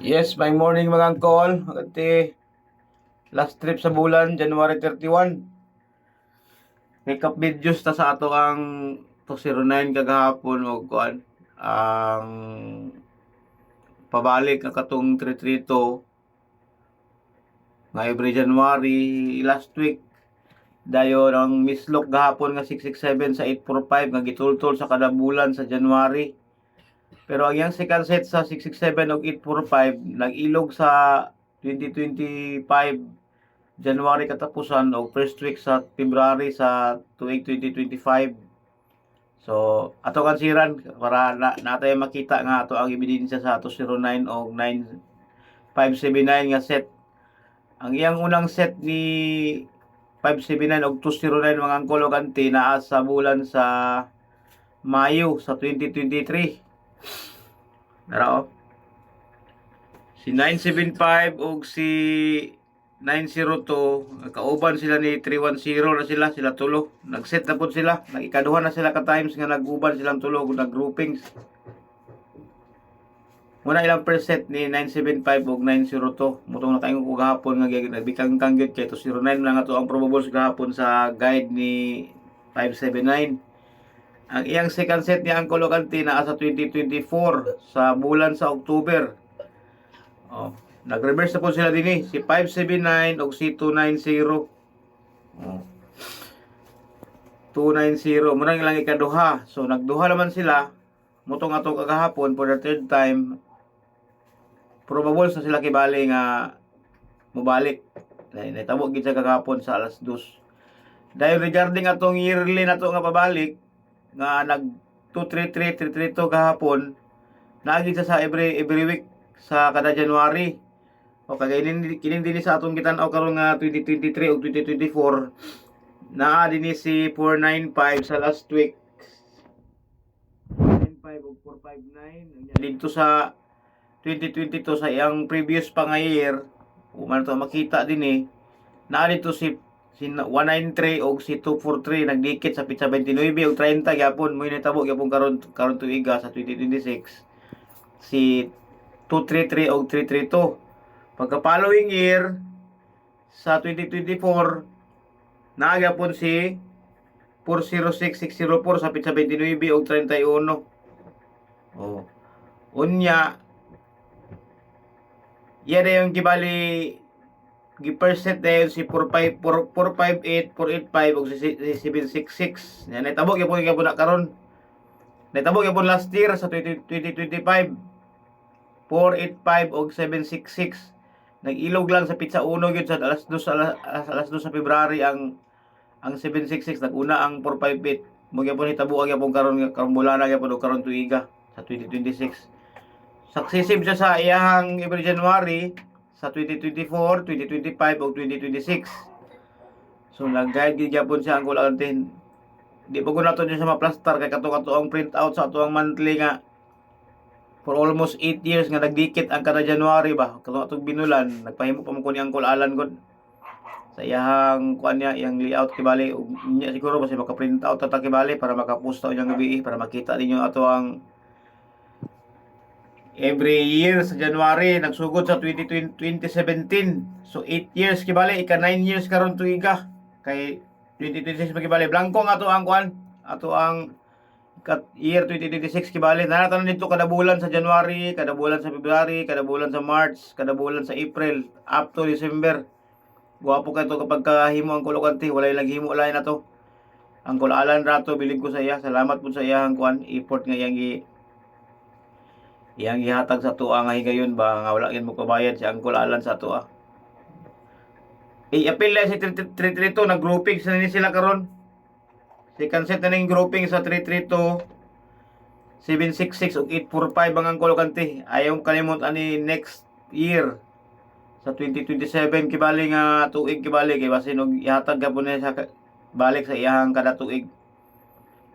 Yes, my morning mga angkol. Ati last trip sa bulan, January 31. Recap videos ta sa ato ang 209 kagahapon o kuan ang pabalik ang katong 332 nga every January last week. Dayon ang mislok gahapon nga 667 sa 845 nga gitultol sa kada bulan sa January. Pero ang yang second set sa 667 ug 845 nag-ilog sa 2025 January katapusan o first week sa February sa tuig 2025. So, ato kansiran para natay makita nga ato ang ebidensya sa 209 o 9579 nga set. Ang iyang unang set ni 579 o 209 mga angkolo kanti naa sa bulan sa Mayo sa 2023. Nara si 975 o si 902 kauban sila ni 310 na sila tulo. Nag-set na po sila. Nag-ikaduhan na sila ka times nga nag-uban silang tulo kung nag-groupings. Muna ilang per set ni 975 o 902. Mutong na tayong kagahapon nga nagbikang gyud kay 209 lang ato ang probables gahapon sa guide ni 579. Ang iyang second set ni Angkol Ocanti na sa 2024 sa bulan sa October. Oh, nag-reverse na po sila din si 579 o si 290. Oh. 290 muna lang ikaduha. So nagduha naman sila mutong ato kagahapon for the third time. Probable sa sila kibali nga mubalik. Naitabo gid sa kagahapon sa alas 2. Dahil regarding atong yearly nato nga pabalik nga nag 233 332 kahapon naagid sa every week sa kada January. O kagay kinin din sa atong gitan-aw karon nga 2023 o 2024 naa din si 495 sa last week. 95 o 459 dito sa 2022 sa iyang previous pa nga year man to makita din naa dito si 193 o si 243 nagdikit sa pitsa 29 o 30 gyapon mo nitabo gyapon karon tuiga sa 2026 si 233 o 332. Pagka following year sa 2024 naagapon si 406604 sa pitsa 29 o 31. Oh. Unya yan yung gibali gi-percent na yun si 458 485 o si 766. Yan naitabo gyapon na karon. Naitabo gyapon last year sa 2025 485 o 766. Nag-ilog lang sa pitsa 1 gyud sa alas 2 sa February ang 766 nag-una ang 458. Mo gyapon hitabo gyapon karon bulan na gyapon karon tuiga sa 2026. Successive siya sa iyang every January sa 2024, 2025 o 2026. So nag-guide gid gyapon siya ang kulantin. Di pa gud nato siya sa ma-plaster kay kato ang print out sa ato ang monthly nga for almost 8 years nga nagdikit ang kada January ba. Kato atong binulan nagpahimo pa mo ko ni Angkol Alan gud sa iyang kuan niya iyang layout kibali niya siguro basta maka-print out ta kibali para maka-post ta unyang gabi para makita ninyo ato ang every year sa January nagsugod sa 2017. So 8 years kibali ika 9 years karon tuiga kay 2026 magibali blanco nga ato ang kuan ato ang year 2026 kibali nanatan dito kada bulan sa January, kada bulan sa February, kada bulan sa March, kada bulan sa April up to December. Guwapo kay to kapag kahimo ang Kulokanti walay lang himo lain na to. Ang Kulalan rato bilib ko sa iya. Salamat po sa iyang kuan effort nga iyang gihatag sa tuwa nga higayon ba nga wala gyud mo kabayad si Angkol Alan sa tuwa. I-appeal na si 332 nag-grouping sa ni sila karon. Second set na ning grouping sa 332 766 ug 845 ang Angkol Kanti. Ayaw kalimot ani next year sa 2027 kibali nga tuig kibali kay basin og ihatag gapon niya sa balik sa iyang kada tuig.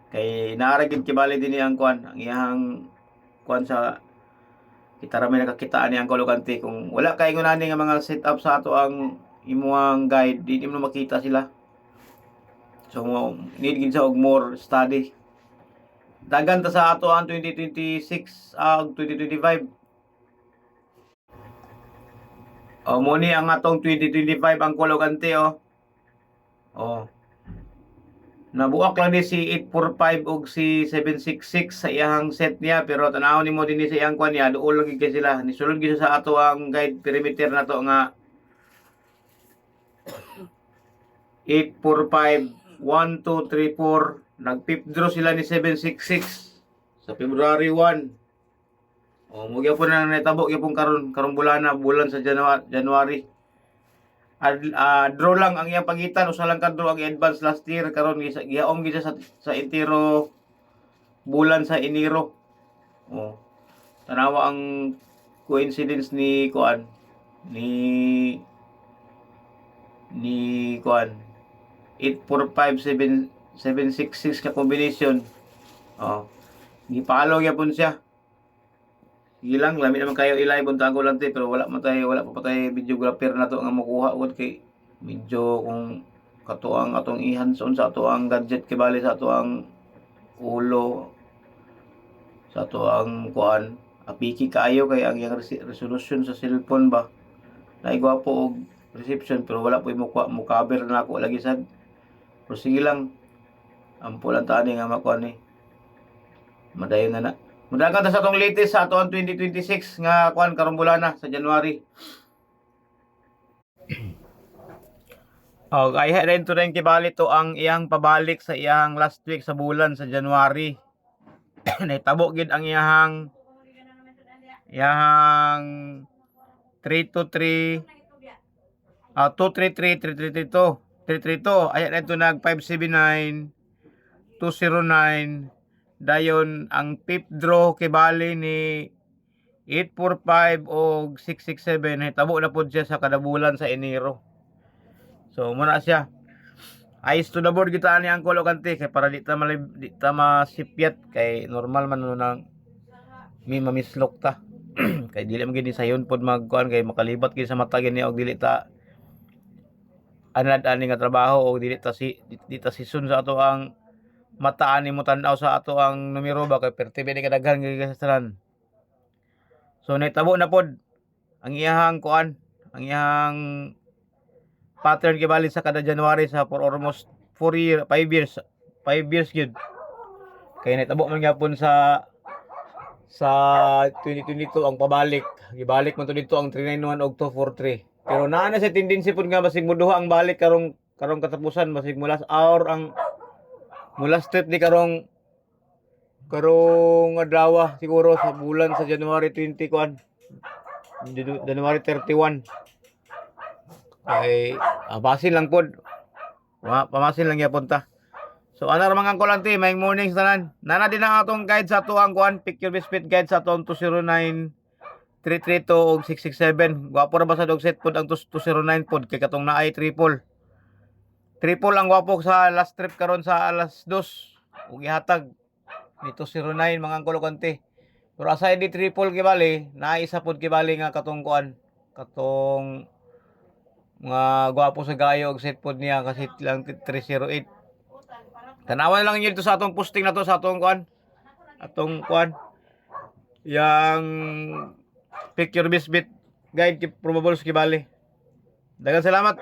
Kay naara gid kibali din ang kuan ang iyang kuan sa kita ramay nakakitaan ni Angkol Ocanti kung wala kay ngunani nga mga setup sa ato ang imuang guide di mo makita sila. So need gid sa og more study. Dagan ta sa ato ang 2026 ug 2025. O muni ang atong 2025 ang kulogante o. O. Nabuak lang ni si 845 ug si 766 sa iyang set niya pero tanaw nimo dinhi sa iyang kwan niya duol lagi kay sila. Nisulod gyud sa ato ang guide perimeter nato nga 845 1 2 3 4 nag-fifth draw sila ni 766 sa February 1. O mo gyapon na natabo gyapon karong bulan sa January. Draw lang ang iyang pagitan usa lang ka draw ang advance last year karon gihaom gid sa entero bulan sa Enero. Oh. Tanawa ang coincidence ni kuan ni kuan 845766 ka combination. Oh. Gipalo gyapon siya. Gilang lami naman kayo i-live unta ko lang pero wala pa tayo videographer na to nga makuha ugod kay medyo kung katuang atong i-hands-on sa ato ang gadget kay bali sa ato ang ulo sa ato ang kuan apiki kaayo kay ang iyang resolution sa cellphone ba naigwapo og reception pero wala po mo cover na ako lagi sad pero sige lang ampo lang tani nga makuan ni madayon na. Mudagan ta sa atong latest sa atong 2026 nga kuan karong bulana sa January. Ay rin to rin kibali to ang iyang pabalik sa iyang last week sa bulan sa January. Naitabo gid ang iyang 323 233 332 ay ito nag 579 209 dayon ang fifth draw kibali ni 845 o 667 hitabo na pod siya sa kada bulan sa Enero. So muna siya. Ayos to the board kita ni ang kulogante kay para di ta masipyat kay normal man no nang mi mamislok ta. Kay dili man gid sayon pod magkuan kay makalibat gid sa mata gini og dili ta anad ani nga trabaho og dili ta season sa ato ang mataan mo tan-aw sa ato ang numero ba kay pertibi ni kadaghan gigasaran. So naitabo na pod ang iyang kuan, ang iyang pattern kibali sa kada January sa for almost 5 years gyud. Kay naitabo man gyapon sa 2022 ang pabalik. Gibalik man to dito ang 391 og 243. Pero naa na sa tendency pod nga basig moduha ang balik karong katapusan basig mula hour ang mula step di karong adlaw siguro sa bulan sa January 20 kuan January 31 ay pasin lang pod pamasin lang gyapon ta. So ana ra mga kulante may morning tanan nana din ang atong guide sa ato ang kuan picture biscuit guide sa atong 209 332 og 667 gwapo ra ba sa dog set pod ang 209 pod kay katong naay triple ang gwapo sa last trip karon sa alas 2 ug ihatag dito 09 mga kulokante. Pero aside di triple kibali, na isa pod kibali nga katong kuan, katong nga gwapo sa gayo og set pod niya kasi lang 308. Tanawan lang niyo dito sa atong posting na to sa atong kuan. Atong kuan yang picture bisbit guide probables kibali. Daghang salamat.